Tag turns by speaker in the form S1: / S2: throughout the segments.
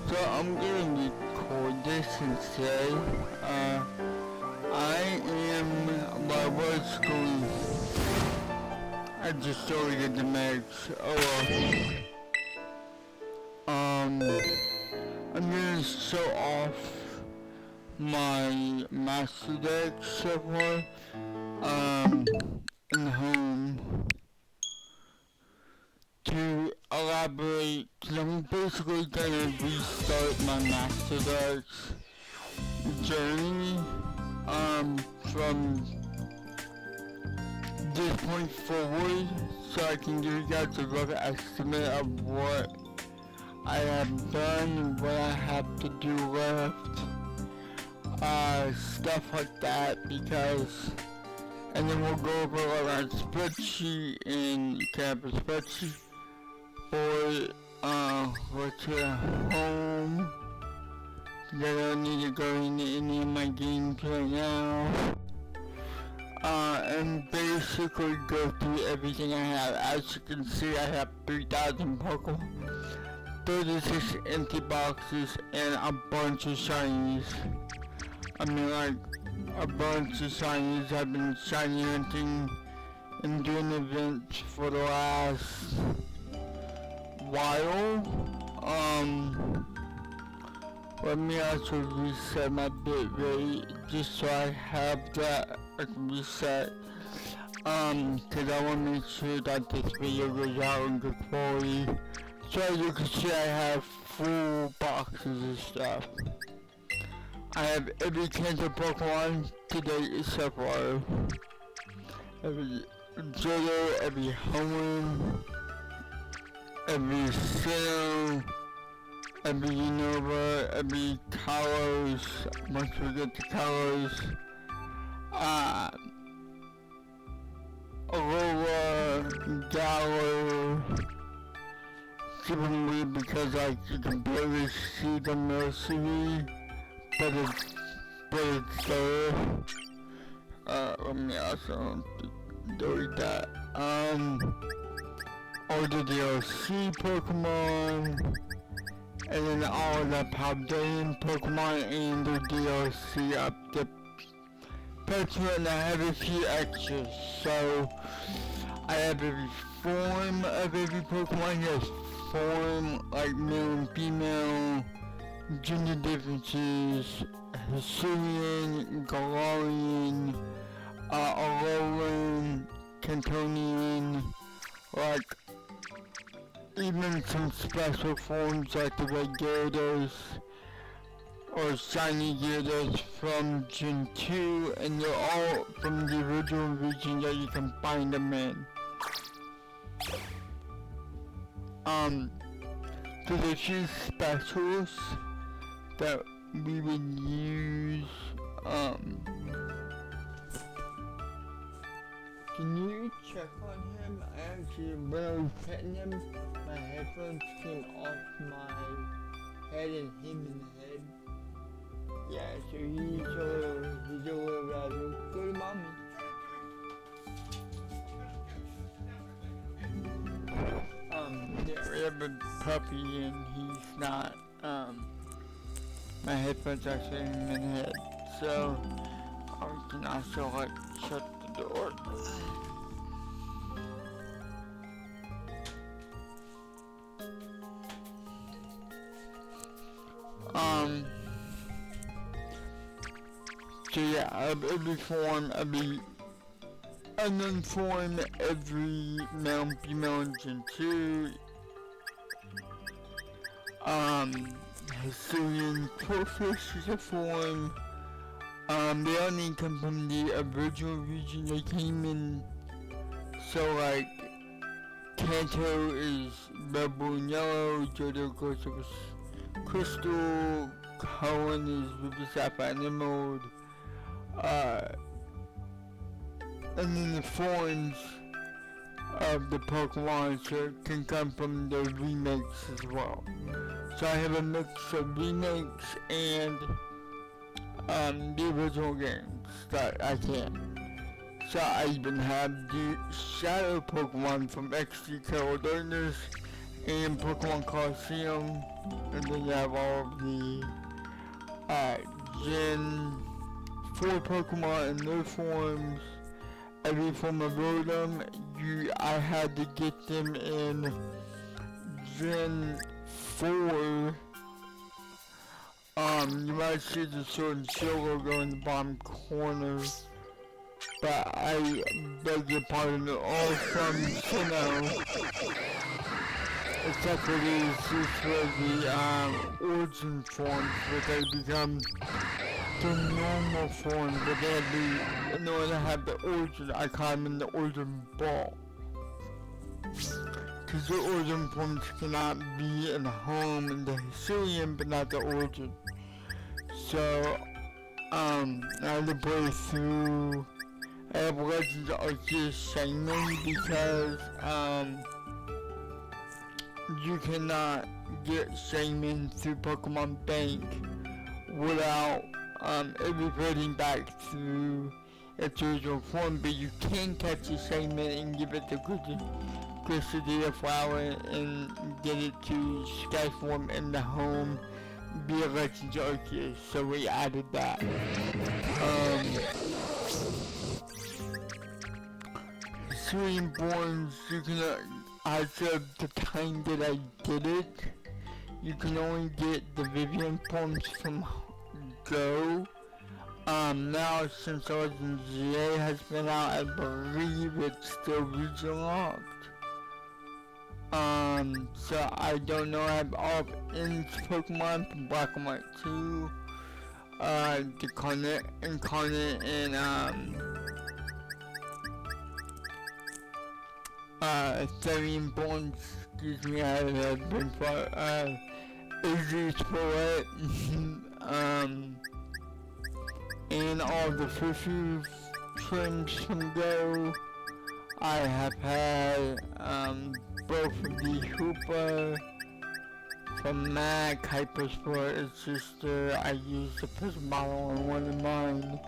S1: So I'm gonna record this and say, I am level school. I just started the match. Oh well. I'm gonna show off my masterdex so far. In home. To elaborate, because I'm basically gonna restart my masterdex journey, from this point forward, so I can give you guys a rough estimate of what I have done and what I have to do left, stuff like that, because, and then we'll go over our spreadsheet and campus spreadsheet for, what's home. I don't need to go into any of my games right now. And basically go through everything I have. As you can see, I have 3,000 Pokemon, 36 empty boxes, and a bunch of shinies. I mean, like, a bunch of shinies. I've been shiny hunting and doing events for the last while. Let me also reset my bit rate just so I have that reset. Cause I want to make sure that this video goes out in good quality. So as you can see, I have full boxes of stuff. I have every cancer Pokemon to date except for every Johto, every Hoenn, every Sinnoh, every Unova, every Kalos, once we get to Kalos, Aurora, Gallo, even weird because like you can barely see the nursery, but it's there. Let me also delete that. All the DLC Pokemon, and then all the Paldean Pokemon and the DLC up the Pokemon, and I have a few extras. So I have every form of every Pokemon. Yes, form like male and female, gender differences, Hisuian, Galarian, Alolan, Cantonian, like even some special forms like the red Gyarados or shiny Gyarados from Gen 2, and they're all from the original region that you can find them in. There's a few specials that we would use. Can you check on him? Actually, when I was petting him, my headphones came off my head and hit him in the head. Yeah, so he's a little rather good mommy. Yeah, we have a puppy and he's not, my headphones actually hit him in the head. So, I can also like shut the door. So yeah, I have every form, every unknown form, every male and female in Gen 2. Hisuian Torfish is a form. They only come from the original region they came in. So like, Kanto is red, blue, and yellow, Johto goes with crystal, Hoenn is ruby, sapphire, and emerald. And then the forms of the Pokemon can come from the remakes as well. So I have a mix of remakes and the original games that I can. So I even have the Shadow Pokemon from XD Color Darkness in Pokemon Coliseum, and then you have all of the Gen 4 Pokemon in their forms. Every form of Rotom, I had to get them in Gen 4. You might see the Sword and Shield logo in the bottom corner, but I beg your pardon, they're all from Sinnoh, except for these were the origin forms, where they become the normal forms, but they had the, in order to have the origin, I call them in the origin ball. Because the origin forms cannot be in home in the Hisuian, but not the origin. So, I had to play through, I have Legends of Arceus Shaymin because, you cannot get Shaymin through Pokemon Bank without, it reverting back to its original form, but you can catch a Shaymin and give it the Glyceria flower and get it to Sky form in the home via Legends of Arceus, so we added that. Borns, you can, as of the time that I did it, you can only get the Vivian forms from Go. Now since Legends ZA has been out, I believe it's still region locked. So I don't know, I have all of N's Pokemon from Black and White 2, Incarnate, and, Ethereum Born, excuse me, I have been for, Izzy's Poet, and all the Fishy trims from Go. I have had, both of the Hoopa from Mac, Hypersport, its sister. I used the Prism model on one of mine.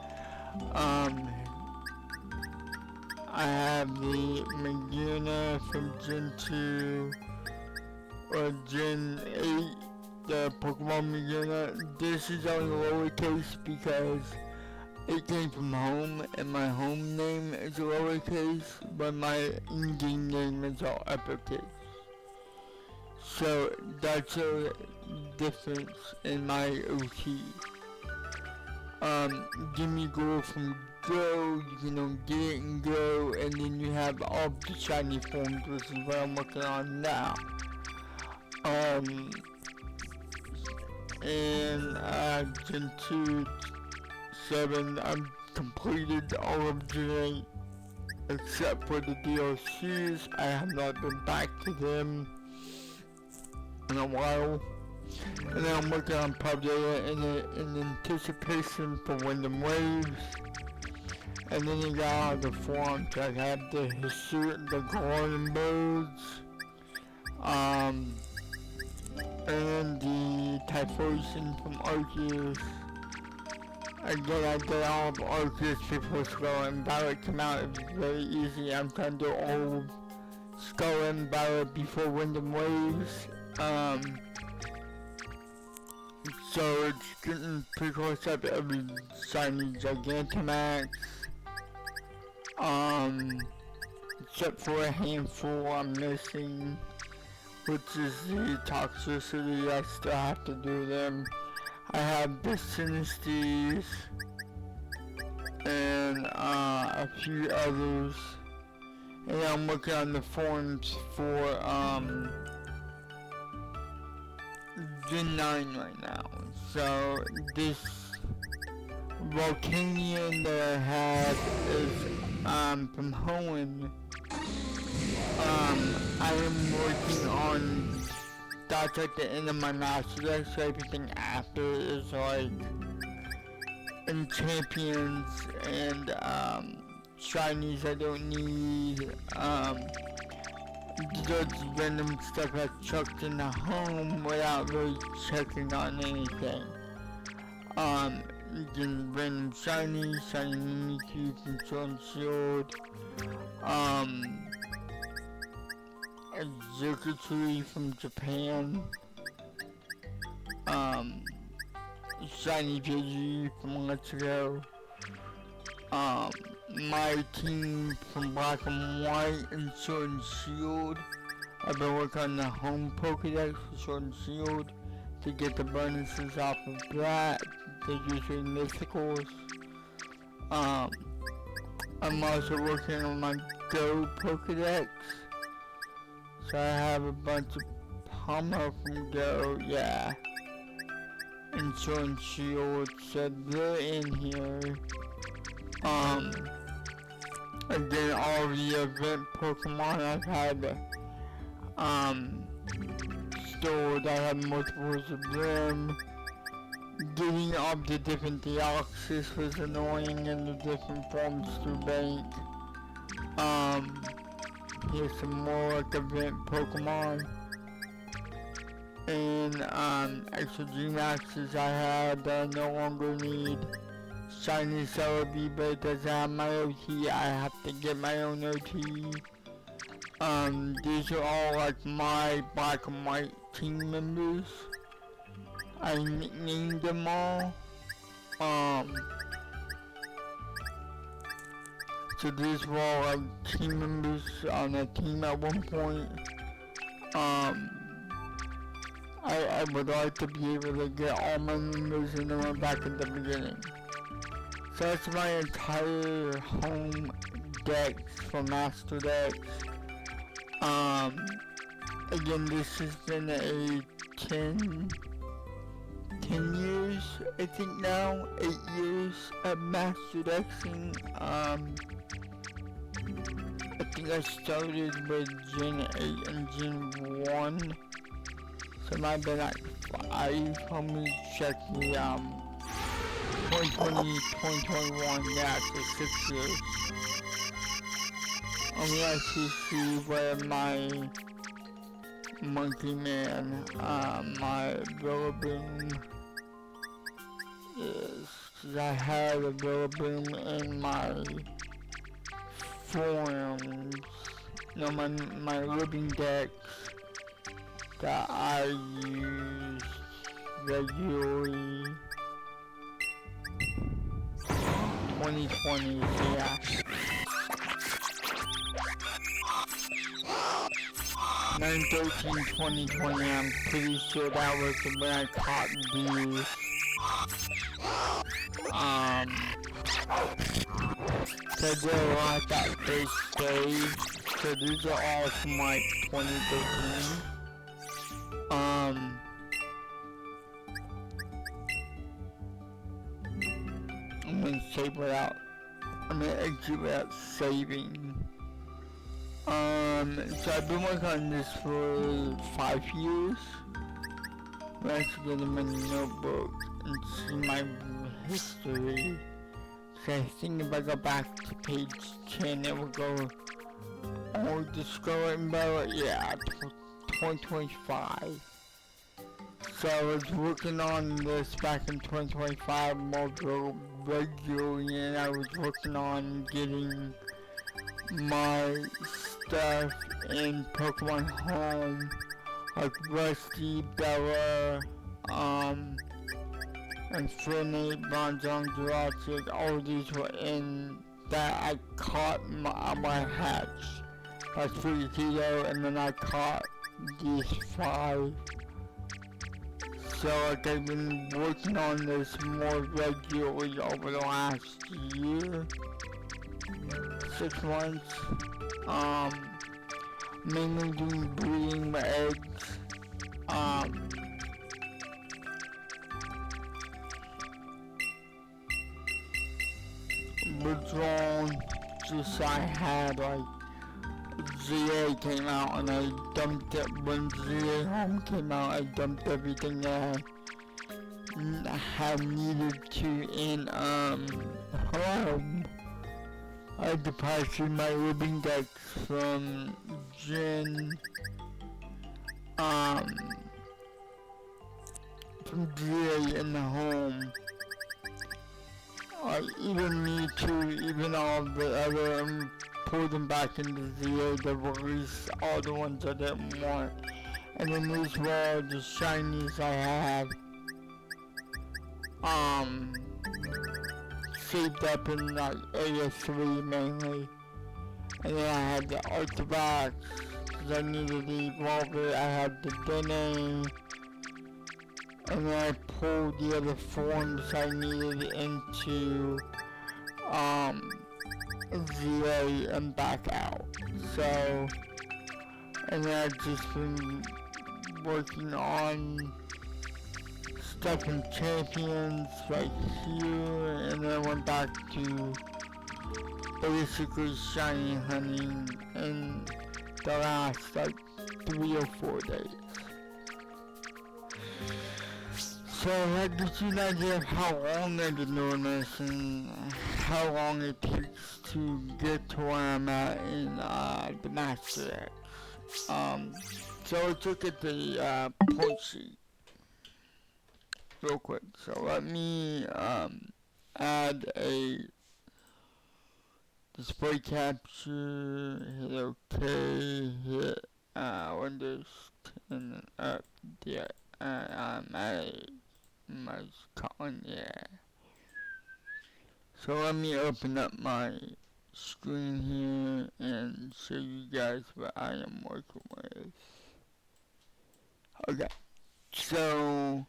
S1: I have the Maguna from Gen 2 or Gen 8, the Pokemon Maguna. This is only lowercase because it came from home and my home name is lowercase, but my in-game name is all uppercase. So that's a difference in my OT. Gimme Go from Go, you can only get it in Go, and then you have all the shiny forms, which is what I'm working on now. Gen 2, 7, I've completed all of Gen 8, except for the DLCs. I have not been back to them in a while. And then I'm working on Pub Data in anticipation for Wyndham Waves. And then you got all the forms, like I have the Golden Birds, and the Typhlosion from Arceus. Again, I did all of Arceus before Skull and Violet came out. It was very easy. I'm trying to do all of Skull and Violet before Wyndham Waves. So it's getting pretty close up to every shiny Gigantamax. Except for a handful I'm missing, which is the Toxicity. I still have to do them. I have the Sinistes and a few others, and I'm working on the forms for Gen 9 right now. So this Volcanion that I have is from Hoenn. I am working on, that's at the end of my masterdex, so everything after is like in champions and shinies I don't need, just random stuff I chucked in the home without really checking on anything. Getting random shiny Mimikyu from Sword and Shield, executive from Japan. Shiny Pidgey from Let's Go. My team from Black and White and Sword and Shield. I've been working on the home Pokedex for Sword and Shield to get the bonuses off of that. They're usually mythicals. I'm also working on my Go Pokedex. So I have a bunch of Palmer from Go, yeah. And Sword and Shield, so they're in here. And then all the event Pokemon I've had, stored. I have multiples of them. Getting up the different Deoxys was annoying in the different forms through bank. Here's some more like event Pokemon. And extra G-Maxes I had that I no longer need. Shiny Celebi, but it doesn't have my OT. I have to get my own OT. These are all like my Black and White team members. I nicknamed them all. So these were all like team members on a team at one point. I would like to be able to get all my members and then we're back at the beginning. So that's my entire home dex for masterdex. Again, this has been a 10 years, I think now, 8 years of masterdexing. I think I started with Gen 8 and Gen 1. So it might have been like 5. Let me check the 2020, 2021, yeah, so 6 years. I'm gonna actually see where my Monkey Man, my Rillaboom is. Cause I had a Rillaboom in my forums, no, my living decks that I use regularly. 2020, yeah. 9/13/2020, I'm pretty sure that was when I caught these. So they're a lot that first day. So these are all from like 2013. I'm gonna save without, I'm gonna exit without saving. So I've been working on this for 5 years. I'm actually gonna get in my notebook and see my history. So I think if I go back to page 10, it will go, oh, the scrolling bar, yeah, 2025. So I was working on this back in 2025 more regularly, and I was working on getting my stuff in Pokemon Home, like Rusty, Bella, Infinite, Bronzong, Jurassic, all these were in that I caught my hatch. Like 3 kilo, and then I caught these 5. So like I've been working on this more regularly over the last year. 6 months. Mainly doing breeding my eggs. Withdrawn, just I had like ZA came out and I dumped it. When ZA Home came out, I dumped everything that I had needed to in Home. I deposited my living decks from Gen from GA in the Home. Even me too, even all the other pulled them back into ZA to release all the ones I didn't want. And then these were all the shinies I had saved up in like Area 3 mainly. And then I had the Artifact, because I needed the Evolver, I had the Dene, and then I pulled the other forms I needed into ZA and back out. So, and then I've just been working on stuff in Champions right here, and then I went back to basically shiny hunting in the last like 3 or 4 days. So that gives you an idea of how long I've been doing this and how long it takes to get to where I'm at in the masterdex. So let's look at the point sheet real quick. So let me add a display capture, hit OK, hit Windows 10 up, yeah, I'm at my con, yeah. So let me open up my screen here and show you guys what I am working with. Okay, so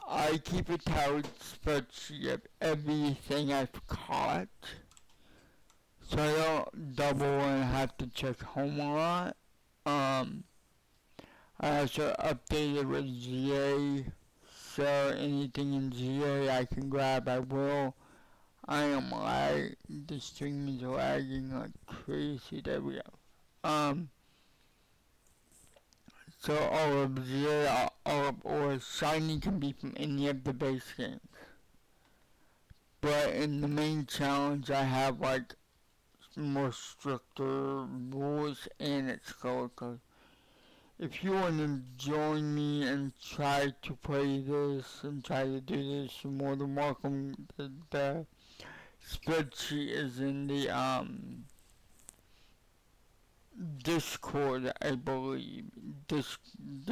S1: I keep a tight spreadsheet of everything I've caught, so I don't double and have to check home a lot. I also updated with ZA, so anything in ZA I can grab, I will. I am the stream is lagging like crazy, there we go. So all of ZA, or Shiny can be from any of the base games. But in the main challenge I have like more stricter rules and it's called. If you want to join me and try to play this and try to do this, you're more than welcome. The spreadsheet is in the Discord, I believe. The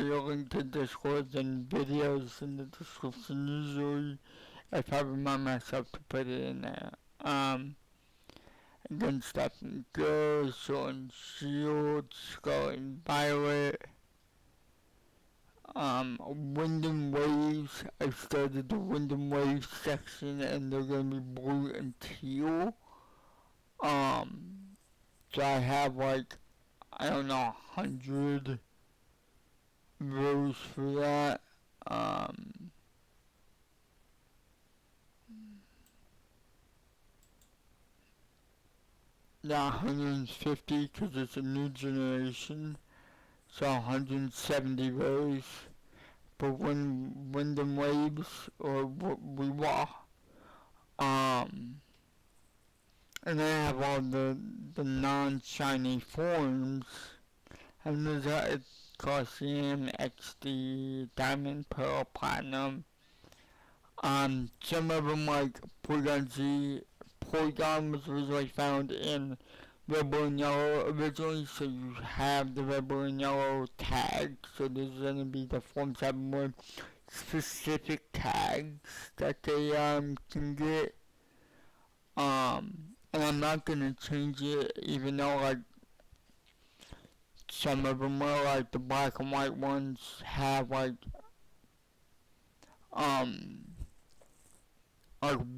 S1: link to Discord and videos in the description usually, if I remind myself to put it in there. Then stuff and Go, Sword and Shield, Scarlet and Violet. Wind and Waves, I started the Wind and Waves section and they're gonna be blue and teal. So I have like, I don't know, 100 rows for that. Not 150 because it's a new generation. So 170 rows for Wind and Waves or Weewa. And then I have all the non-shiny forms. And there's Coliseum, XD, Diamond, Pearl, Platinum. Some of them like Porygon Z. Porygon was originally found in Red, Blue, and Yellow originally, so you have the Red, Blue, and Yellow tag. So there's going to be the forms have more specific tags that they can get. And I'm not going to change it, even though like some of them are like the black and white ones have like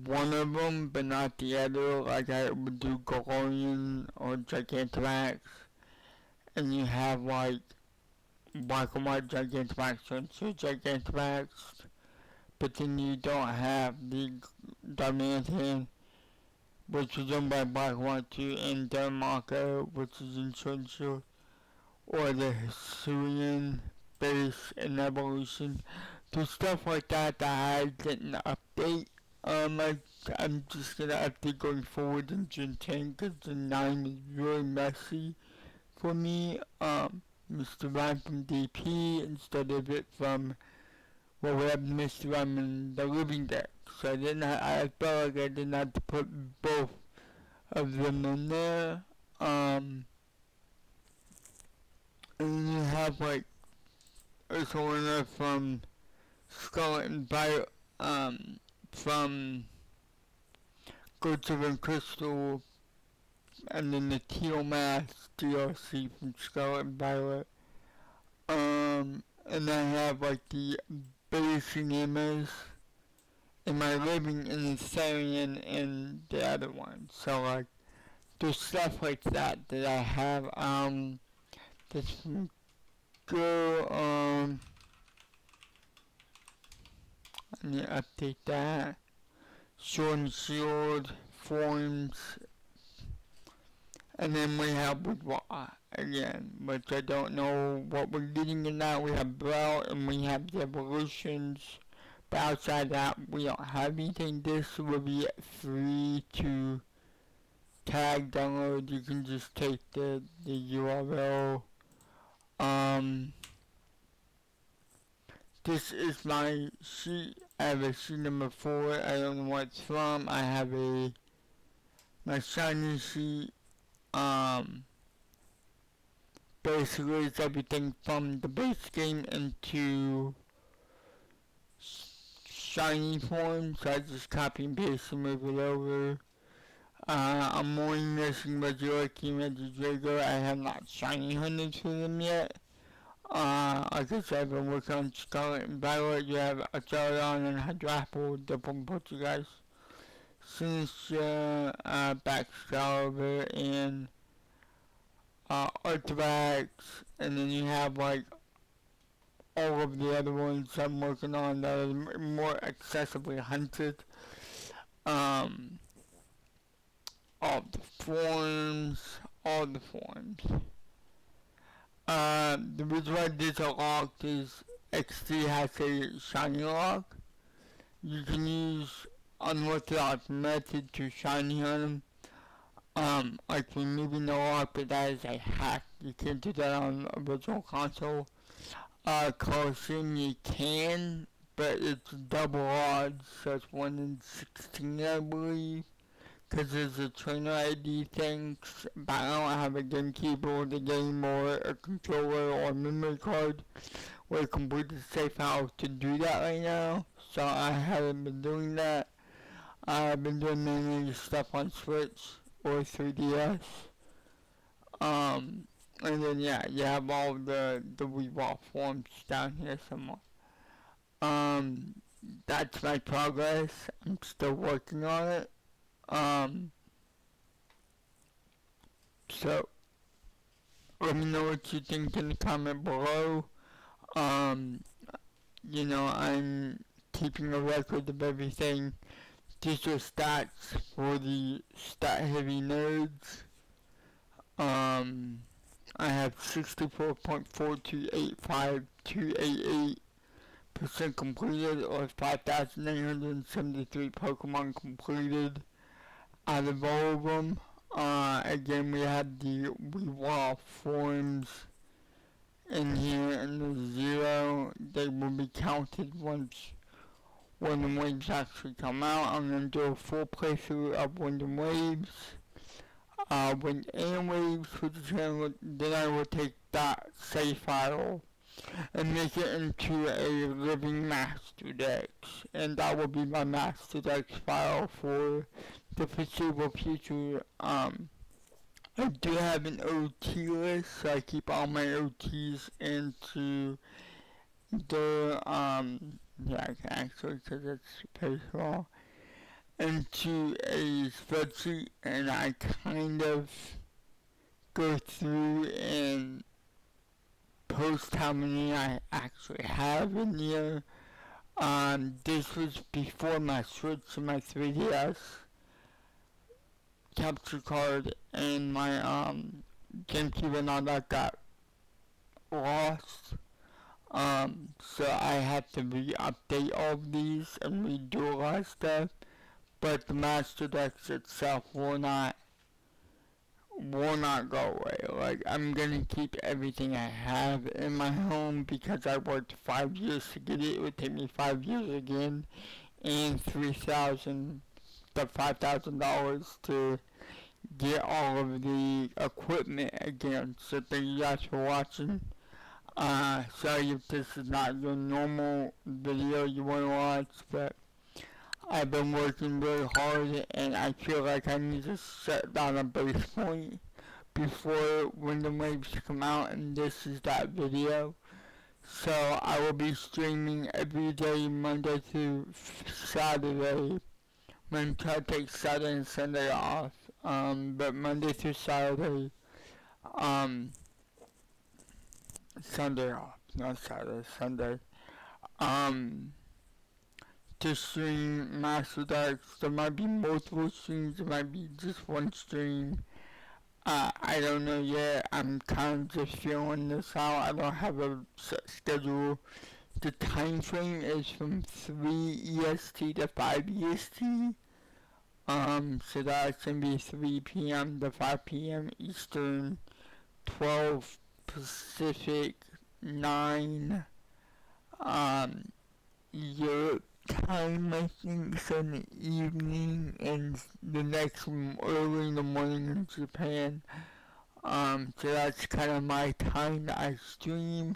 S1: one of them, but not the other, like I would do Galarian or Gigantamax, and you have like black and white Gigantamax and two Gigantamax, but then you don't have the Diamantine, which is owned by Black and White 2, and Darmaka, which is in Churchill, or the Hisuian base and evolution. So stuff like that I didn't update. I'm just gonna update going forward in Gen 10 because the 9 is really messy for me. Mr. Rhyme from DP instead of it from, well, we have Mr. Rhyme in the living deck. So I felt like I didn't have to put both of them in there. Um, and you have like a winner from Scarlet and Violet, from Ghost of Crystal, and then the Teal Mask DLC from Scarlet and Violet. And I have like the base names in my living in the Therian and the other one. So like there's stuff like that that I have. That's go. I need to update that. Sword and Shield forms, and then we have Boudoir again, which I don't know what we're getting in that. We have Brawl and we have the Evolutions. But outside that, we don't have anything. This will be free to tag download. You can just take the URL. This is my sheet. I have a sheet number 4. I don't know what it's from. I have my shiny sheet. Basically it's everything from the base game into shiny form, so I just copy and paste and move it over. I'm only missing Resurrection and Regidrago. I have not shiny hunted for them yet. Like I said, I've been working on Scarlet and Violet. You have Acharon and Hydrapple, different Poltergeist. Sinister, Backscalibur, and Artifacts, and then you have like all of the other ones I'm working on that are more accessibly hunted. Um, all the forms, all the forms. The reason why this are locked is XD has a shiny lock. You can use unorthodox method to shiny on them. Like removing the lock, but that is a hack. You can't do that on original console. Caution, you can, but it's double odds, so it's 1 in 16, I believe. Because there's a trainer ID thing, but I don't have a game keyboard, a game, or a controller, or a memory card where I completely safe how to do that right now. So I haven't been doing that. I've been doing mainly stuff on Switch or 3DS. And then yeah, you have all the Weeball forms down here somewhere. That's my progress. I'm still working on it. So let me know what you think in the comment below. Um, I'm keeping a record of everything. These are stats for the stat heavy nerds. I have 64.4285288% completed, or 5,973 Pokemon completed out of all of them. Again, we have the Weewall forms in here, and the 0. They will be counted once Wonder Waves actually come out. I'm going to do a full playthrough of Wonder Waves. Wind and Waves for the channel. Then I will take that save file and make it into a living masterdex, and that will be my masterdex file for the foreseeable future. I do have an OT list, so I keep all my OTs into the yeah, actually, because it's very small, into a spreadsheet, and I kind of go through and post how many I actually have in here. This was before my Switch and my 3DS capture card and my GameCube and all that got lost. So I had to re-update all of these and redo a lot of stuff. But the Master Dex itself will not go away. Like, I'm gonna keep everything I have in my home because I worked 5 years to get it. It would take me 5 years again, and $3,000 to $5,000 to get all of the equipment again. So thank you guys for watching. Sorry if this is not your normal video you want to watch, but I've been working really hard and I feel like I need to set down a base point before when the waves come out, and this is that video. So I will be streaming every day Monday through Saturday. I'm going to try to take Saturday and Sunday off. But Monday through Saturday, um, Sunday off, not Saturday, Sunday. Um, to stream masterdex. There might be multiple streams, there might be just one stream. I don't know yet. I'm kind of just feeling this out. I don't have a set schedule. The time frame is from 3 EST to 5 EST. So that's gonna be 3 p.m. to 5 p.m. Eastern, 12 Pacific, 9 Europe time, I think, so in the evening, and the next early in the morning in Japan. So that's kind of my time that I stream.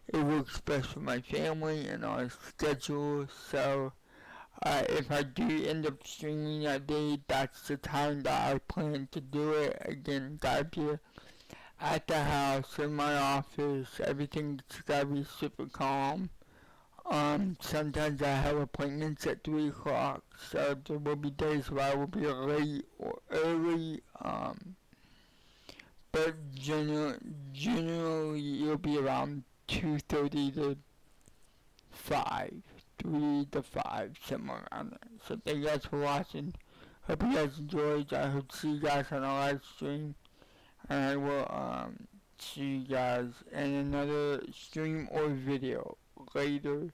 S1: It works best for my family and our schedule, so if I do end up streaming that day, that's the time that I plan to do it. Again, gotta be at the house, in my office, everything's gotta be super calm. Sometimes I have appointments at 3 o'clock, so there will be days where I will be late or early, but generally it'll be around 2:30 to 5, 3 to 5, somewhere around there. So thank you guys for watching. Hope you guys enjoyed. I hope to see you guys on a live stream. And I will see you guys in another stream or video later.